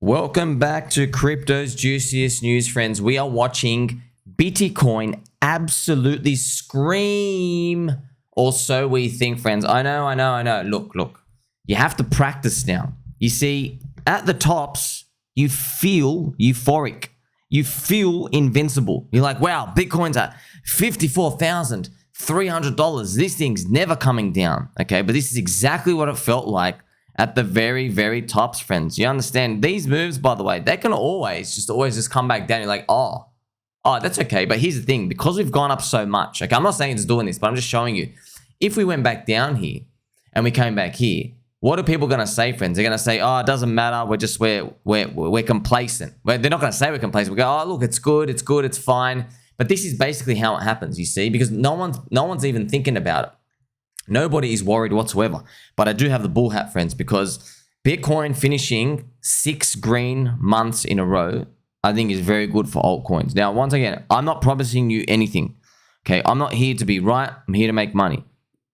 Welcome back to Crypto's Juiciest News, friends. We are watching Bitcoin absolutely scream, or so we think, friends. I know. Look. You have to practice now. You see, at the tops, you feel euphoric. You feel invincible. You're like, wow, Bitcoin's at $54,300. This thing's never coming down, okay? But this is exactly what it felt like at the very, very tops, friends. You understand? These moves, by the way, they can always just come back down. You're like, oh, that's okay. But here's the thing. Because we've gone up so much, okay, I'm not saying it's doing this, but I'm just showing you. If we went back down here and we came back here, what are people going to say, friends? They're going to say, oh, it doesn't matter. We're complacent. They're not going to say we're complacent. We go, oh, look, it's good, it's fine. But this is basically how it happens, you see, because no one's even thinking about it. Nobody is worried whatsoever. But I do have the bull hat, friends, because Bitcoin finishing 6 green months in a row, I think is very good for altcoins. Now, once again, I'm not promising you anything. Okay, I'm not here to be right. I'm here to make money.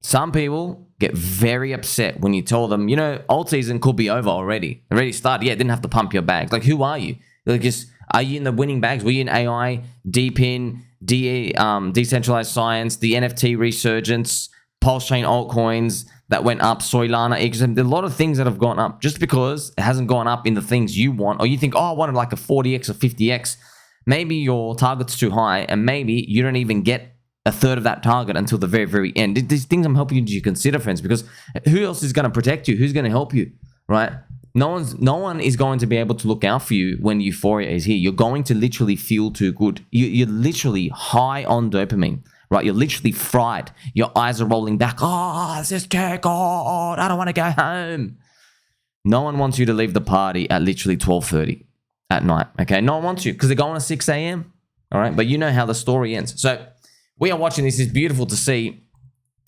Some people get very upset when you tell them, Altseason could be over already. Already started. Yeah, didn't have to pump your bags. Like, who are you? Like, are you in the winning bags? Were you in AI, DePIN, decentralized science, the NFT resurgence, PulseChain altcoins that went up, Solana, ecosystem? There are a lot of things that have gone up. Just because it hasn't gone up in the things you want, or you think, oh, I wanted like a 40x or 50x, maybe your target's too high, and maybe you don't even get a third of that target until the very, very end. These things I'm helping you to consider, friends, because who else is going to protect you? Who's going to help you, right? No one is going to be able to look out for you when euphoria is here. You're going to literally feel too good. You're literally high on dopamine. Right, you're literally fried. Your eyes are rolling back. Oh, this is too good. I don't want to go home. No one wants you to leave the party at literally 12:30 at night. Okay, no one wants you because they're going at 6 a.m. All right, but you know how the story ends. So we are watching this. It's beautiful to see.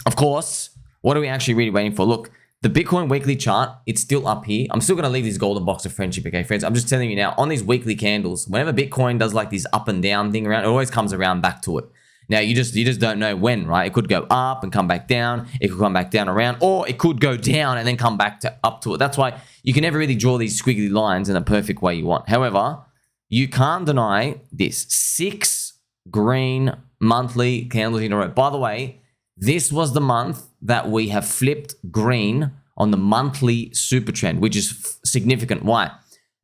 Of course, what are we actually really waiting for? Look, the Bitcoin weekly chart, it's still up here. I'm still going to leave this golden box of friendship, okay, friends? I'm just telling you now, on these weekly candles, whenever Bitcoin does like this up and down thing around, it always comes around back to it. Now, you just don't know when, right? It could go up and come back down. It could come back down around, or it could go down and then come back up to it. That's why you can never really draw these squiggly lines in a perfect way you want. However, you can't deny this. 6 green monthly candles in a row. By the way, this was the month that we have flipped green on the monthly super trend, which is significant. Why?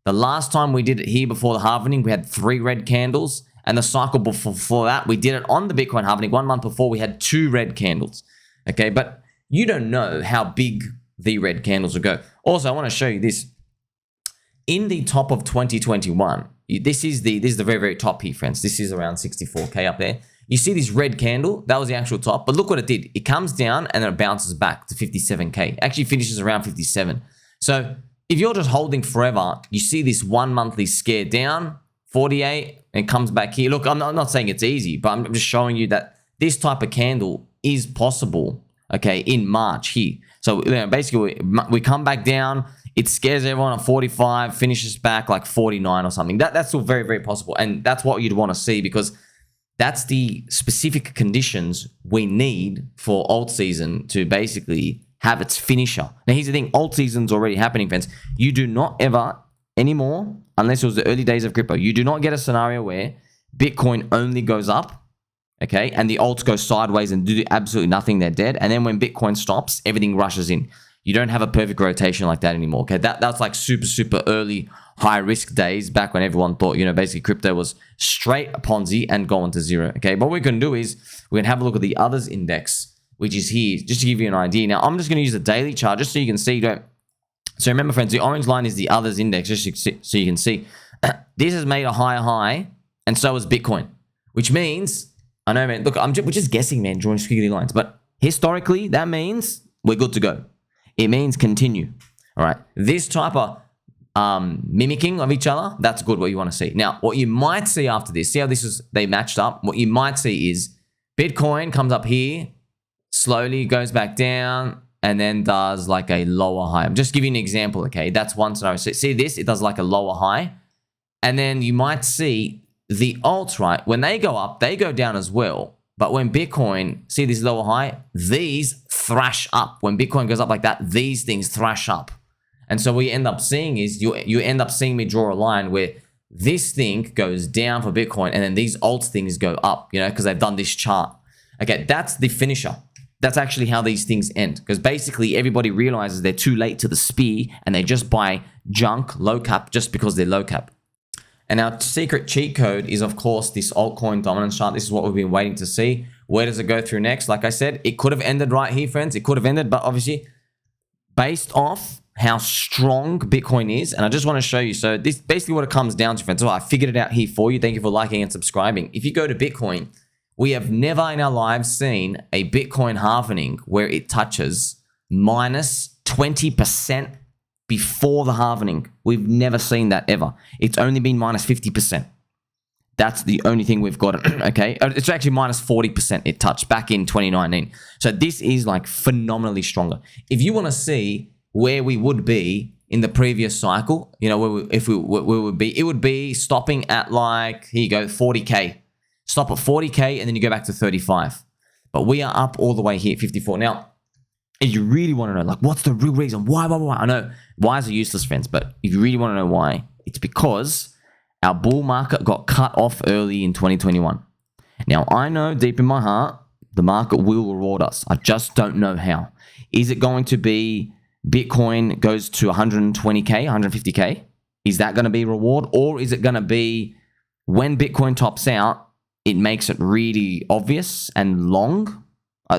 The last time we did it here before the halvening, we had 3 red candles. And the cycle before that, we did it on the Bitcoin halvening. 1 month before, we had 2 red candles. Okay, but you don't know how big the red candles will go. Also, I want to show you this. In the top of 2021, this is the very, very top here, friends. This is around 64K up there. You see this red candle? That was the actual top. But look what it did. It comes down and then it bounces back to 57K. It actually finishes around 57. So if you're just holding forever, you see this 1 monthly scare down, 48, and comes back here. Look, I'm not saying it's easy, but I'm just showing you that this type of candle is possible, okay, in March here. So basically, we come back down, it scares everyone at 45, finishes back like 49 or something. That's still very, very possible. And that's what you'd want to see, because that's the specific conditions we need for Altseason to basically have its finisher. Now, here's the thing. Altseason's already happening, friends. You do not ever anymore, unless it was the early days of crypto, you do not get a scenario where Bitcoin only goes up, okay, and the alts go sideways and do absolutely nothing, they're dead. And then when Bitcoin stops, everything rushes in. You don't have a perfect rotation like that anymore, okay? That's like super, super early high risk days back when everyone thought, basically crypto was straight a Ponzi and going to zero, okay? But what we're going to do is we're going to have a look at the others index, which is here, just to give you an idea. Now, I'm just going to use the daily chart just so you can see, So remember, friends, the orange line is the others index, just so you can see. This has made a higher high, and so has Bitcoin, which means, I know, man, look, we're just guessing, man, drawing squiggly lines, but historically, that means we're good to go. It means continue, all right? This type of mimicking of each other, that's good, what you want to see. Now, what you might see after this, see how they matched up? What you might see is Bitcoin comes up here, slowly goes back down, and then does like a lower high. I'm just giving you an example, okay? That's one scenario. So see this? It does like a lower high. And then you might see the alts, right? When they go up, they go down as well. But when Bitcoin, see this lower high? These thrash up. When Bitcoin goes up like that, these things thrash up. And so what you end up seeing is you end up seeing me draw a line where this thing goes down for Bitcoin and then these alt things go up, you know, because they've done this chart. Okay, that's the finisher. That's actually how these things end, because basically everybody realizes they're too late to the spear and they just buy junk low cap just because they're low cap. And our secret cheat code is, of course, this altcoin dominance chart. This is what we've been waiting to see. Where does it go through next? Like I said, it could have ended right here, friends. It could have ended, but obviously based off how strong Bitcoin is, and I just want to show you. So this basically what it comes down to, friends. So I figured it out here for you. Thank you for liking and subscribing. If you go to Bitcoin, we have never in our lives seen a Bitcoin halvening where it touches minus 20% before the halvening. We've never seen that ever. It's only been minus 50%. That's the only thing we've got. Okay, it's actually minus 40% it touched back in 2019. So this is like phenomenally stronger. If you want to see where we would be in the previous cycle, you know, where we would be, it would be stopping at like, here you go, 40K. Stop at 40K and then you go back to 35. But we are up all the way here at 54. Now, if you really want to know, like, what's the real reason? Why? I know whys are useless, friends, but if you really want to know why, it's because our bull market got cut off early in 2021. Now, I know deep in my heart, the market will reward us. I just don't know how. Is it going to be Bitcoin goes to 120K, 150K? Is that going to be reward? Or is it going to be when Bitcoin tops out, it makes it really obvious and long?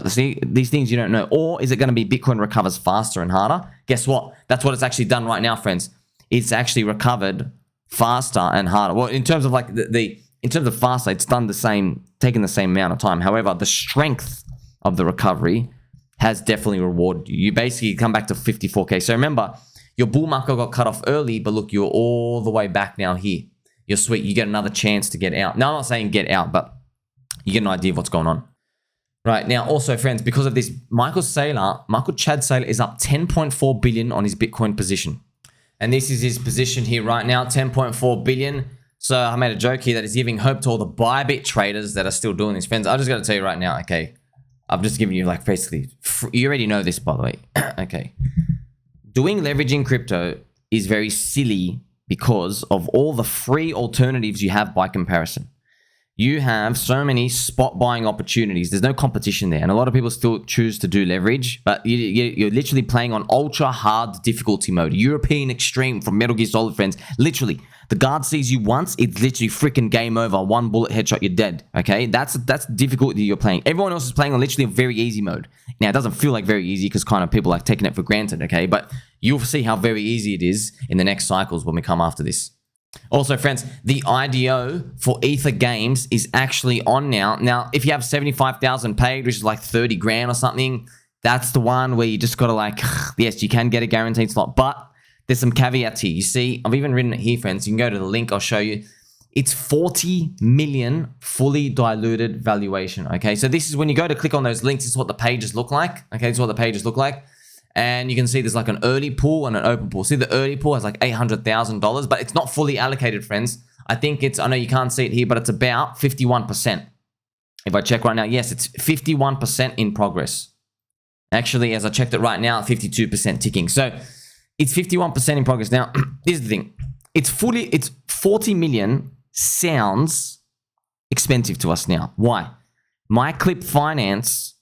See, these things you don't know. Or is it going to be Bitcoin recovers faster and harder? Guess what? That's what it's actually done right now, friends. It's actually recovered faster and harder. Well, in terms of like in terms of faster, it's done the same, taken the same amount of time. However, the strength of the recovery has definitely rewarded you. You basically come back to 54K. So remember, your bull market got cut off early, but look, you're all the way back now here. You're sweet. You get another chance to get out. Now, I'm not saying get out, but you get an idea of what's going on. Right, now also, friends, because of this, Michael Chad Saylor is up 10.4 billion on his Bitcoin position. And this is his position here right now, 10.4 billion. So I made a joke here that he's giving hope to all the Bybit traders that are still doing this. Friends, I just got to tell you right now, okay, I've just given you like basically, you already know this, by the way. Okay. Doing leveraging crypto is very silly because of all the free alternatives you have by comparison. You have so many spot buying opportunities. There's no competition there. And a lot of people still choose to do leverage, but you're literally playing on ultra hard difficulty mode. European extreme from Metal Gear Solid, friends. Literally, the guard sees you once, it's literally freaking game over. One bullet headshot, you're dead. Okay, that's difficulty you're playing. Everyone else is playing on literally a very easy mode. Now, it doesn't feel like very easy because kind of people like taking it for granted, okay? But you'll see how very easy it is in the next cycles when we come after this. Also, friends, the IDO for Aether Games is actually on now. Now, if you have 75,000 paid, which is like 30 grand or something, that's the one where you just got to like, yes, you can get a guaranteed slot, but there's some caveats here. You see, I've even written it here, friends. You can go to the link. I'll show you. It's 40 million fully diluted valuation. Okay, so this is when you go to click on those links. This is what the pages look like. Okay, this is what the pages look like. And you can see there's like an early pool and an open pool. See, the early pool has like $800,000, but it's not fully allocated, friends. I think it's, I know you can't see it here, but it's about 51%. If I check right now, yes, it's 51% in progress. Actually, as I checked it right now, 52% ticking. So it's 51% in progress. Now, here's the thing. It's 40 million sounds expensive to us now. Why? My Clip Finance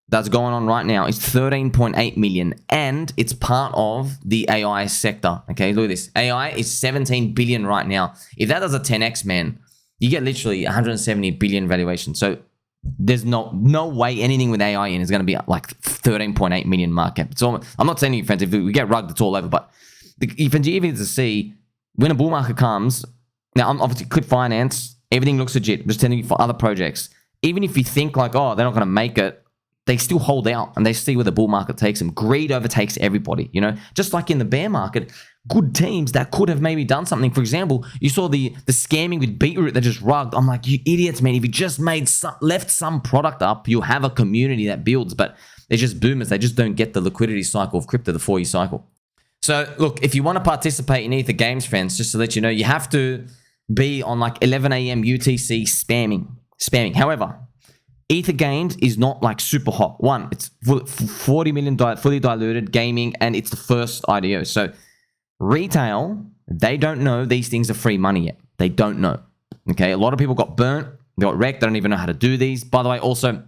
that's going on right now is 13.8 million, and it's part of the AI sector. Okay, look at this. AI is 17 billion right now. If that does a 10x, man, you get literally 170 billion valuation. So there's no way anything with AI in is going to be like 13.8 million market. So I'm not saying you, friends, if we get rugged, it's all over. But even to see when a bull market comes, now I'm obviously Clip Finance, everything looks legit. I'm just telling you for other projects. Even if you think like, oh, they're not going to make it, they still hold out and they see where the bull market takes them. Greed overtakes everybody, you know? Just like in the bear market, good teams that could have maybe done something. For example, you saw the scamming with Beetroot that just rugged. I'm like, you idiots, man. If you just left some product up, you'll have a community that builds. But they're just boomers. They just don't get the liquidity cycle of crypto, the 4-year cycle. So, look, if you want to participate in Aether Games, friends, just to let you know, you have to be on like 11 a.m. UTC spamming. However, Aether Games is not like super hot. One, it's 40 million fully diluted gaming, and it's the first IDO. So Retail, they don't know these things are free money yet. They don't know. Okay, a lot of people got burnt. They got wrecked. They don't even know how to do these. By the way, also,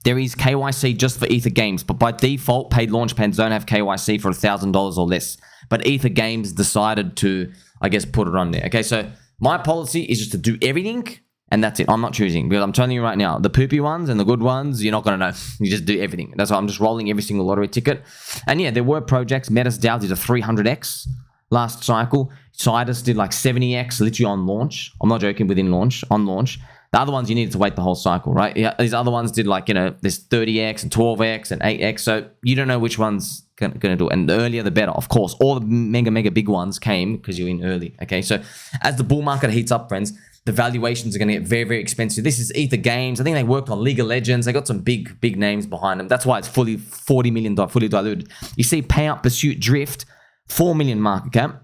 there is KYC just for Ether games, but by default, paid launchpads don't have KYC for $1,000 or less. But Ether games decided to, I guess, put it on there. Okay, so my policy is just to do everything, and that's it. I'm not choosing, because I'm telling you right now, the poopy ones and the good ones, you're not going to know. You just do everything. That's why I'm just rolling every single lottery ticket. And yeah, there were projects. Metis DAO did a 300x last cycle. Sidus did like 70x literally on launch. I'm not joking, within launch, on launch. The other ones, you needed to wait the whole cycle, right? Yeah, these other ones did like, there's 30x and 12x and 8x. So you don't know which one's going to do it. And the earlier, the better. Of course, all the mega big ones came because you're in early, okay? So as the bull market heats up, friends, the valuations are going to get very, very expensive. This is Ether Games. I think they worked on League of Legends. They got some big names behind them. That's why it's fully $40 million, fully diluted. You see Payout, Pursuit, Drift, 4 million market cap.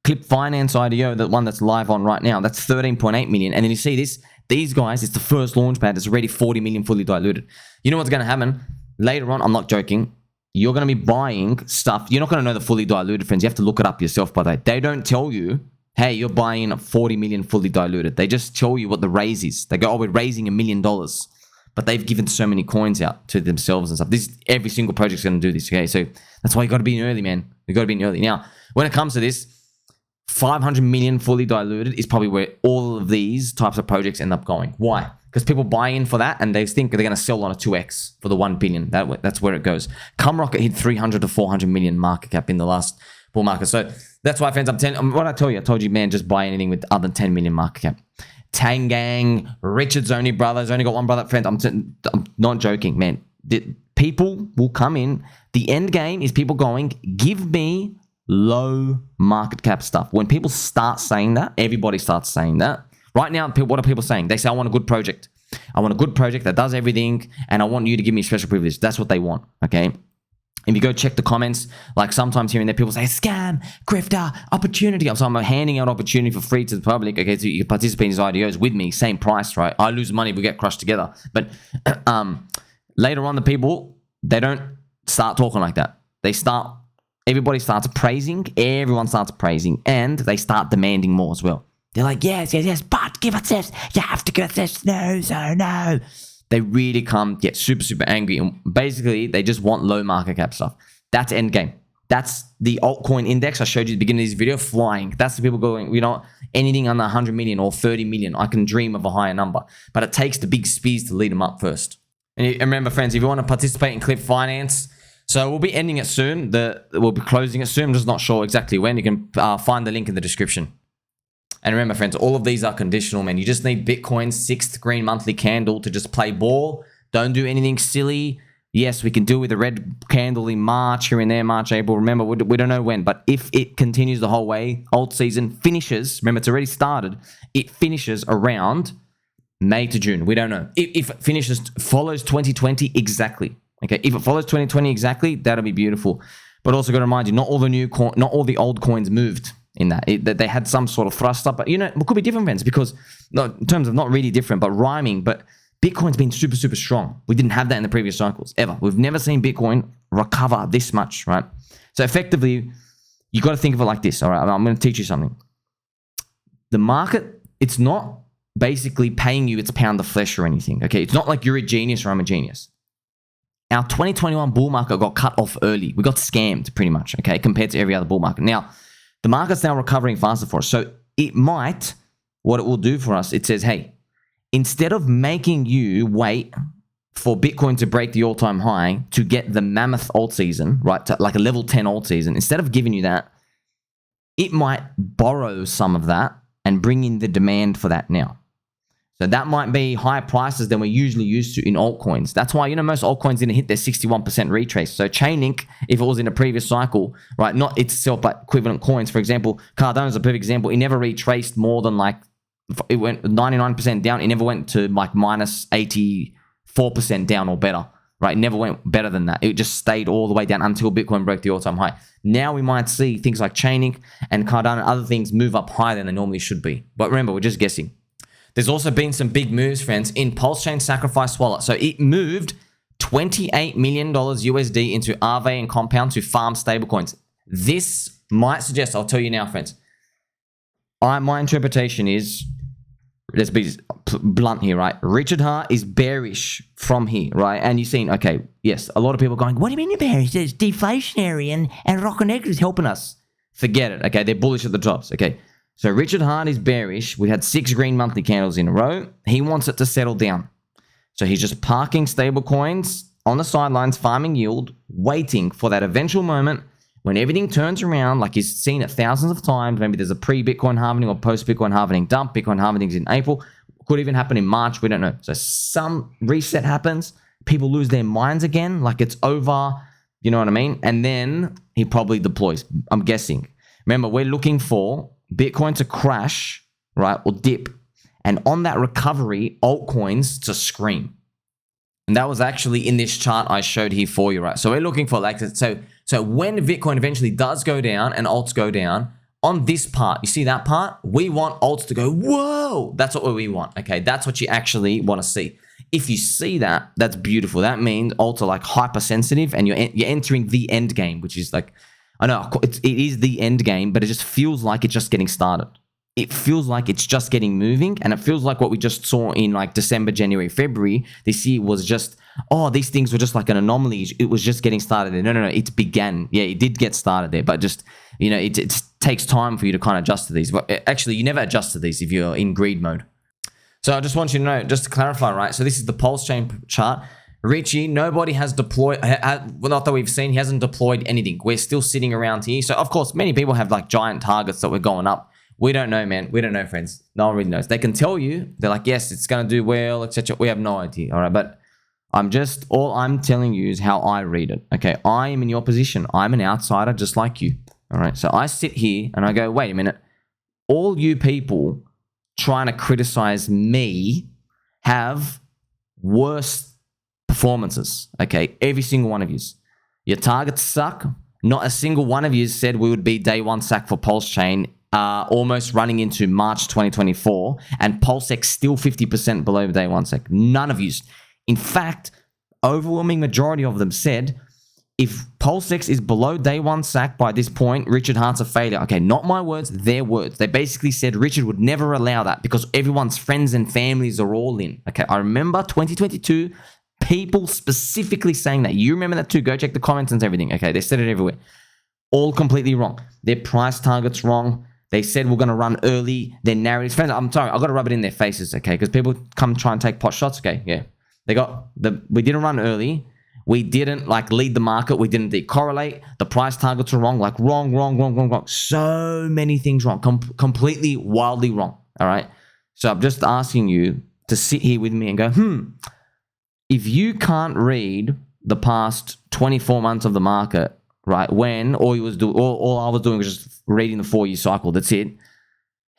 Clip Finance IDO, the one that's live on right now, that's 13.8 million. And then you see these guys, it's the first launchpad. It's already 40 million fully diluted. You know what's going to happen? Later on, I'm not joking, you're going to be buying stuff. You're not going to know the fully diluted, friends. You have to look it up yourself, by the way. They don't tell you, hey, you're buying 40 million fully diluted. They just tell you what the raise is. They go, oh, we're raising $1 million. But they've given so many coins out to themselves and stuff. Every single project's going to do this, okay? So that's why you got to be in early, man. You got to be in early. Now, when it comes to this, 500 million fully diluted is probably where all of these types of projects end up going. Why? Because people buy in for that and they think they're going to sell on a 2x for the 1 billion. That's where it goes. Cumrocket hit 300 to 400 million market cap in the last bull market. So that's why, friends, what I told you, man, just buy anything with other than 10 million market cap. Tangang, Richard's only brothers, only got one brother. Friends, I'm not joking, man. People will come in. The end game is people going, give me low market cap stuff. When people start saying that, everybody starts saying that. Right now, what are people saying? They say, I want a good project. I want a good project that does everything, and I want you to give me special privilege. That's what they want, okay? If you go check the comments, like sometimes here and there, people say, scam, grifter, opportunity. So I'm handing out opportunity for free to the public, okay? So you can participate in these IDOs with me, same price, right? I lose money, we get crushed together. But later on, the people, they don't start talking like that. Everybody starts praising, everyone starts praising, and they start demanding more as well. They're like, yes, but give us this. You have to give us this. No. They really get super angry. And basically, they just want low market cap stuff. That's end game. That's the altcoin index I showed you at the beginning of this video, flying. That's the people going, anything under 100 million or 30 million, I can dream of a higher number. But it takes the big speeds to lead them up first. And remember, friends, if you want to participate in Clip Finance, so we'll be ending it soon. We'll be closing it soon. I'm just not sure exactly when. You can find the link in the description. And remember, friends, all of these are conditional, man. You just need Bitcoin's 6th green monthly candle to just play ball. Don't do anything silly. Yes, we can do with a red candle in March, here and there, March, April. Remember, we don't know when. But if it continues the whole way, Altseason finishes. Remember, it's already started. It finishes around May to June. We don't know. If it follows 2020 exactly. Okay, if it follows 2020 exactly, that'll be beautiful. But also got to remind you, not all the old coins moved in that. They had some sort of thrust up, but it could be different, friends, because in terms of not really different, but rhyming. But Bitcoin's been super strong. We didn't have that in the previous cycles ever. We've never seen Bitcoin recover this much, right? So effectively, you got to think of it like this. All right, I'm going to teach you something. The market, it's not basically paying you its pound of flesh or anything. Okay, it's not like you're a genius or I'm a genius. Our 2021 bull market got cut off early. We got scammed pretty much, okay, compared to every other bull market. Now, the market's now recovering faster for us. So what it will do for us, it says, hey, instead of making you wait for Bitcoin to break the all-time high to get the mammoth alt season, right, to like a level 10 alt season, instead of giving you that, it might borrow some of that and bring in the demand for that now. So that might be higher prices than we're usually used to in altcoins. That's why, most altcoins didn't hit their 61% retrace. So Chainlink, if it was in a previous cycle, right, not itself, but equivalent coins, for example, Cardano is a perfect example. It never retraced more than it went 99% down. It never went to minus 84% down or better, right? It never went better than that. It just stayed all the way down until Bitcoin broke the all-time high. Now we might see things like Chainlink and Cardano and other things move up higher than they normally should be. But remember, we're just guessing. There's also been some big moves, friends, in PulseChain Sacrifice Wallet. So it moved $28 million USD into Aave and Compound to farm stablecoins. This might suggest, I'll tell you now, friends. My interpretation is, let's be blunt here, right? Richard Hart is bearish from here, right? And you've seen, okay, yes, a lot of people going, what do you mean you're bearish? It's deflationary and Rock and Egg is helping us. Forget it, okay? They're bullish at the tops, okay? So Richard Hart is bearish. We had 6 green monthly candles in a row. He wants it to settle down. So he's just parking stable coins on the sidelines, farming yield, waiting for that eventual moment when everything turns around, like he's seen it thousands of times. Maybe there's a pre-Bitcoin halving or post-Bitcoin halving dump. Bitcoin halving's in April. Could even happen in March. We don't know. So some reset happens. People lose their minds again, like it's over. You know what I mean? And then he probably deploys, I'm guessing. Remember, we're looking for Bitcoin to crash, right, or dip. And on that recovery, altcoins to scream. And that was actually in this chart I showed here for you, right? So we're looking for like, so when Bitcoin eventually does go down and alts go down, on this part, you see that part? We want alts to go, whoa! That's what we want, okay? That's what you actually want to see. If you see that, that's beautiful. That means alts are like hypersensitive and you're entering the end game, which is like, I know it is the end game, but it just feels like it's just getting started. It feels like it's just getting moving, and it feels like what we just saw in like December, January, February this year was just, oh, these things were just like an anomaly. It was just getting started there. No, it began. Yeah, it did get started there, but just, you know, it takes time for you to kind of adjust to these. But actually, you never adjust to these if you're in greed mode. So I just want you to know, just to clarify, right? So this is the PulseChain chart. Richie, nobody has deployed, well, not that we've seen, he hasn't deployed anything. We're still sitting around here. So of course, many people have like giant targets that we're going up. We don't know, man. We don't know, friends. No one really knows. They can tell you, they're like, yes, it's going to do well, etc. We have no idea, all right? But all I'm telling you is how I read it, okay? I am in your position. I'm an outsider just like you, all right? So I sit here and I go, wait a minute. All you people trying to criticize me have worse performances, okay? Every single one of you. Your targets suck. Not a single one of you said we would be day one sack for PulseChain, almost running into March 2024, and PulseX still 50% below day one sack. None of you. In fact, overwhelming majority of them said, if PulseX is below day one sack by this point, Richard Hart's a failure. Okay, not my words, their words. They basically said Richard would never allow that because everyone's friends and families are all in. Okay, I remember 2022, people specifically saying that. You remember that too. Go check the comments and everything. Okay, they said it everywhere. All completely wrong. Their price target's wrong. They said we're going to run early. Their narratives. Friends, I'm sorry. I've got to rub it in their faces, okay? Because people come try and take pot shots. Okay, yeah. We didn't run early. We didn't like lead the market. We didn't decorrelate. The price targets are wrong. Like wrong. So many things wrong. Completely wildly wrong. All right. So I'm just asking you to sit here with me and go, if you can't read the past 24 months of the market, right, when all I was doing was just reading the 4-year cycle, that's it,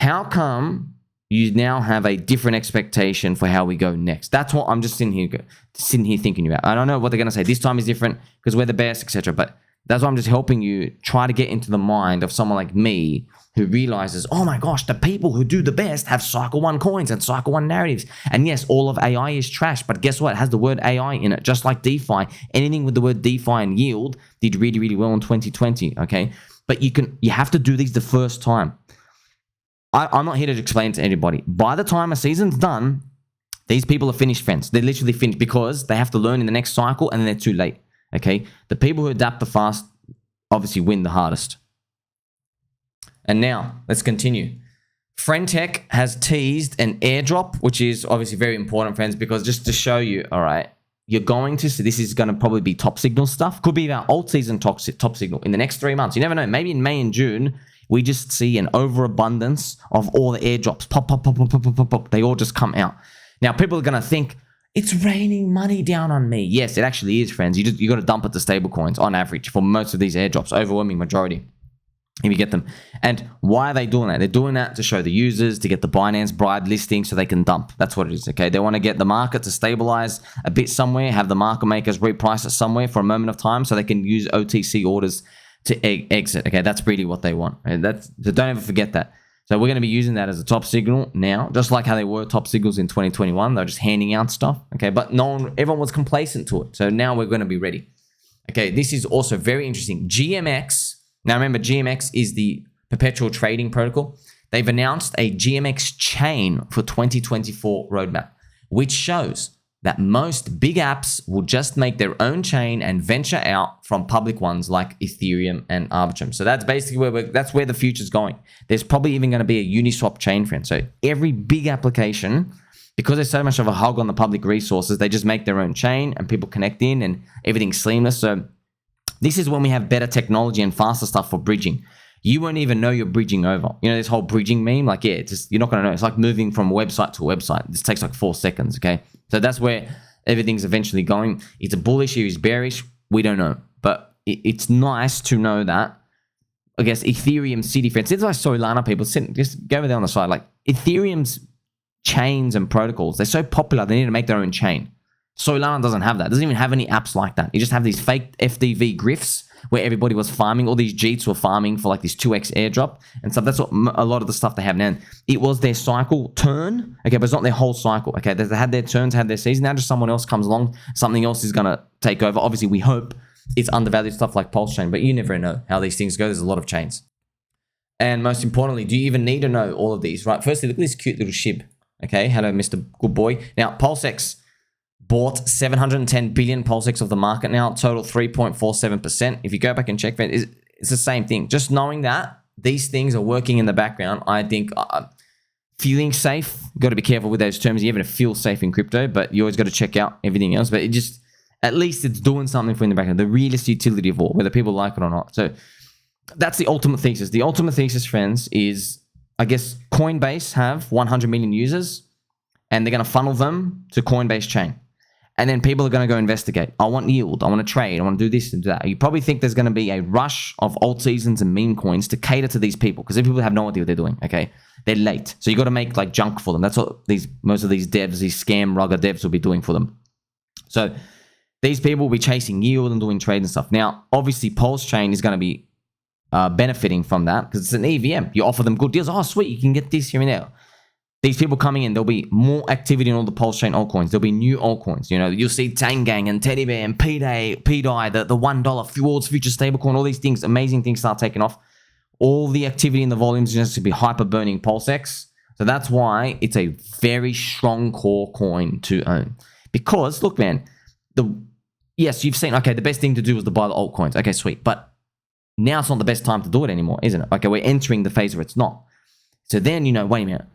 how come you now have a different expectation for how we go next? That's what I'm just sitting here thinking about. I don't know what they're going to say. This time is different because we're the best, etc. But that's why I'm just helping you try to get into the mind of someone like me who realizes, oh my gosh, the people who do the best have cycle 1 coins and cycle 1 narratives. And yes, all of AI is trash, but guess what? It has the word AI in it, just like DeFi. Anything with the word DeFi and yield did really, really well in 2020, okay? But you have to do these the first time. I'm not here to explain to anybody. By the time a season's done, these people are finished, friends. They're literally finished because they have to learn in the next cycle and then they're too late, okay? The people who adapt the fast obviously win the hardest. And now, let's continue. FriendTech has teased an airdrop, which is obviously very important, friends, because just to show you, all right, you're going to see this is going to probably be top signal stuff. Could be our Altseason top signal in the next 3 months. You never know. Maybe in May and June, we just see an overabundance of all the airdrops. Pop. They all just come out. Now, people are going to think, it's raining money down on me. Yes, it actually is, friends. You got to dump it to stable coins on average for most of these airdrops, overwhelming majority. If you get them. And why are they doing that? They're doing that to show the users, to get the Binance bribe listing so they can dump. That's what it is, okay? They want to get the market to stabilize a bit somewhere, have the market makers reprice it somewhere for a moment of time so they can use OTC orders to exit, okay? That's really what they want. Right? So don't ever forget that. So we're going to be using that as a top signal now, just like how they were top signals in 2021. They're just handing out stuff, okay? But everyone was complacent to it. So now we're going to be ready. Okay, this is also very interesting. GMX Now remember, GMX is the perpetual trading protocol. They've announced a GMX chain for 2024 roadmap, which shows that most big apps will just make their own chain and venture out from public ones like Ethereum and Arbitrum. So that's basically that's where the future's going. There's probably even going to be a Uniswap chain, friend. So every big application, because there's so much of a hog on the public resources, they just make their own chain and people connect in and everything's seamless. So this is when we have better technology and faster stuff for bridging. You won't even know you're bridging over. You know, this whole bridging meme, like, yeah, it's just, you're not going to know. It's like moving from a website to a website. This takes like 4 seconds, okay? So that's where everything's eventually going. It's a bullish, it's bearish. We don't know. But it's nice to know that, I guess, Ethereum city friends. It's like Solana people. Just go over there on the side. Like, Ethereum's chains and protocols, they're so popular, they need to make their own chain. Solana doesn't have that. It doesn't even have any apps like that. You just have these fake FDV grifts where everybody was farming. All these Jeets were farming for like this 2x airdrop and stuff. That's what a lot of the stuff they have now. It was their cycle turn, okay, but it's not their whole cycle, okay? They had their turns, had their season. Now just someone else comes along, something else is going to take over. Obviously, we hope it's undervalued stuff like PulseChain, but you never know how these things go. There's a lot of chains. And most importantly, do you even need to know all of these, right? Firstly, look at this cute little shib, okay? Hello, Mr. Good Boy. Now, PulseX bought 710 billion PulseX of the market now, total 3.47%. If you go back and check that, it's the same thing. Just knowing that these things are working in the background, I think feeling safe, got to be careful with those terms. You have to feel safe in crypto, but you always got to check out everything else. But it just, at least it's doing something for you in the background, the realest utility of all, whether people like it or not. So that's the ultimate thesis. The ultimate thesis, friends, is, I guess, Coinbase have 100 million users and they're going to funnel them to Coinbase chain. And then people are going to go investigate. I want yield. I want to trade. I want to do this and do that. You probably think there's going to be a rush of Altseasons and meme coins to cater to these people because people have no idea what they're doing, okay? They're late. So you got to make like junk for them. That's what most of these devs, these scam rugger devs will be doing for them. So these people will be chasing yield and doing trade and stuff. Now, obviously, PulseChain is going to be benefiting from that because it's an EVM. You offer them good deals. Oh, sweet. You can get this here and there. These people coming in, there'll be more activity in all the PulseChain altcoins. There'll be new altcoins. You know, you'll see Tangang and Teddy Bear and PDAI, the $1 Fjords future stablecoin, all these things, amazing things start taking off. All the activity in the volumes is just to be hyper burning PulseX. So that's why it's a very strong core coin to own. Because look, man, yes, you've seen, okay, the best thing to do was to buy the altcoins. Okay, sweet. But now it's not the best time to do it anymore, isn't it? Okay, we're entering the phase where it's not. So then, you know, wait a minute.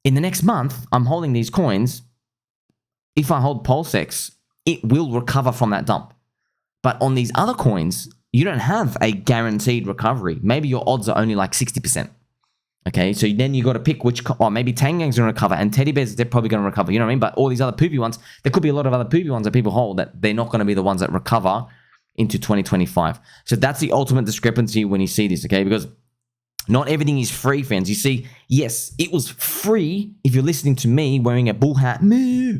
In the next month, I'm holding these coins. If I hold PulseX, it will recover from that dump. But on these other coins, you don't have a guaranteed recovery. Maybe your odds are only like 60%. Okay, so then you got to pick which, or maybe Tangang's going to recover and Teddy Bears, they're probably going to recover. You know what I mean? But all these other poopy ones, there could be a lot of other poopy ones that people hold that they're not going to be the ones that recover into 2025. So that's the ultimate discrepancy when you see this, okay? Because not everything is free, friends. You see, yes, it was free if you're listening to me wearing a bull hat,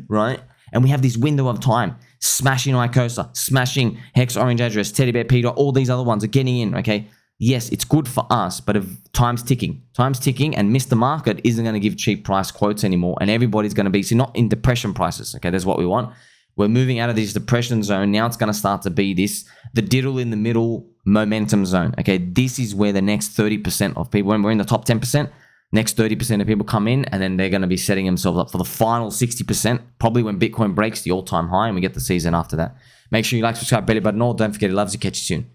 right? And we have this window of time, smashing Icosa, smashing Hex Orange Address, Teddy Bear Peter, all these other ones are getting in, okay? Yes, it's good for us, but if time's ticking, and Mr. Market isn't going to give cheap price quotes anymore, and everybody's going to be, see, not in depression prices, okay? That's what we want. We're moving out of this depression zone. Now it's going to start to be the diddle in the middle momentum zone. Okay, this is where the next 30% of people, when we're in the top 10%, next 30% of people come in, and then they're going to be setting themselves up for the final 60%, probably when Bitcoin breaks the all-time high and we get the season after that. Make sure you like, subscribe, belly button all. Don't forget, it loves you. Catch you soon.